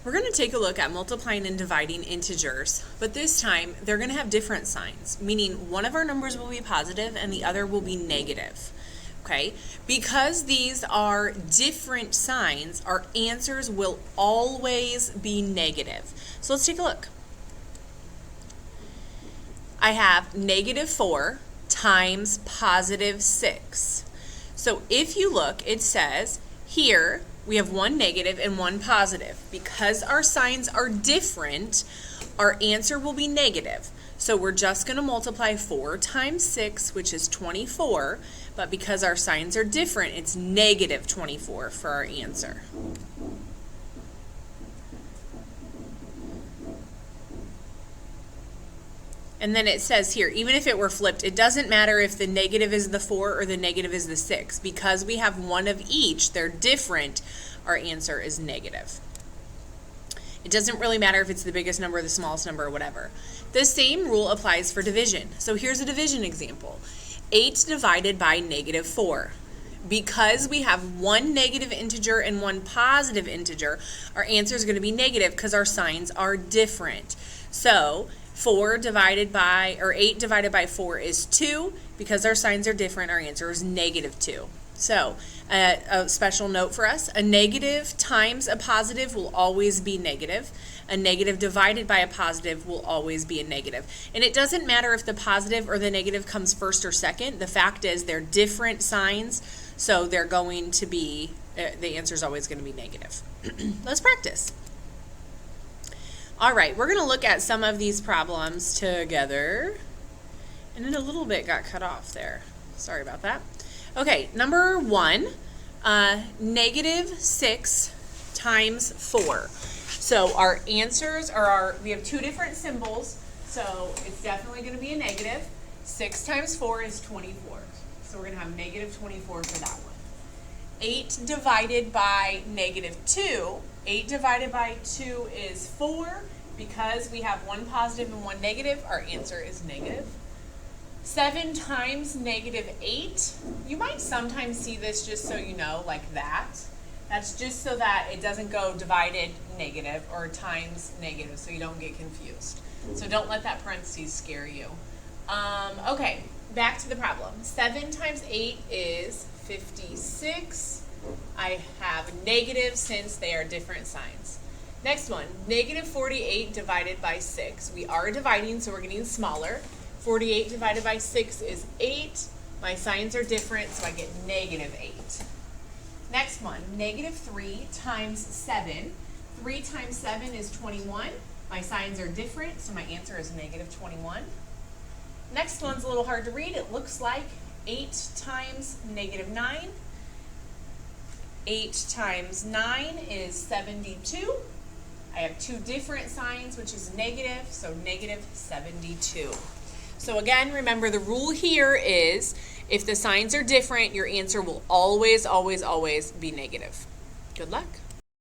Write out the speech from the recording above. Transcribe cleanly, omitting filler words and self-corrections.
We're going to take a look at multiplying and dividing integers, but this time they're going to have different signs, meaning one of our numbers will be positive and the other will be negative. Okay? Because these are different signs, our answers will always be negative. So let's take a look. I have -4 times +6. So if you look, it says here we have one negative and one positive. Because our signs are different, our answer will be negative. So we're just going to multiply 4 times 6, which is 24, but because our signs are different, it's -24 for our answer. And then it says here, even if it were flipped, it doesn't matter if the negative is the 4 or the negative is the 6. Because we have one of each, they're different, our answer is negative. It doesn't really matter if it's the biggest number or the smallest number or whatever. The same rule applies for division. So here's a division example. 8 divided by -4. Because we have one negative integer and one positive integer, our answer is going to be negative because our signs are different. So 8 divided by 4 is 2. Because our signs are different, our answer is -2. So a special note for us, a negative times a positive will always be negative. A negative divided by a positive will always be a negative. And it doesn't matter if the positive or the negative comes first or second. The fact is they're different signs, so they're going to be, the answer is always going to be negative. Let's practice. All right, we're going to look at some of these problems together. And then a little bit got cut off there. Sorry about that. Okay, number 1, -6 times 4. So our answers are we have two different symbols, so it's definitely going to be a negative. 6 times 4 is 24. So we're going to have -24 for that one. 8 divided by -2. 8 divided by 2 is 4. Because we have one positive and one negative, our answer is negative. 7 times -8. You might sometimes see this just so you know, like that. That's just so that it doesn't go divided negative or times negative, so you don't get confused. So don't let that parentheses scare you. Okay, back to the problem. 7 times 8 is 56. I have negative since they are different signs. Next one, -48 divided by 6. We are dividing, so we're getting smaller. 48 divided by 6 is 8. My signs are different, so I get -8. Next one, -3 times 7. 3 times 7 is 21. My signs are different, so my answer is -21. Next one's a little hard to read. It looks like 8 times -9. 8 times 9 is 72. I have two different signs, which is negative, so -72. So again, remember the rule here is if the signs are different, your answer will always, always, always be negative. Good luck.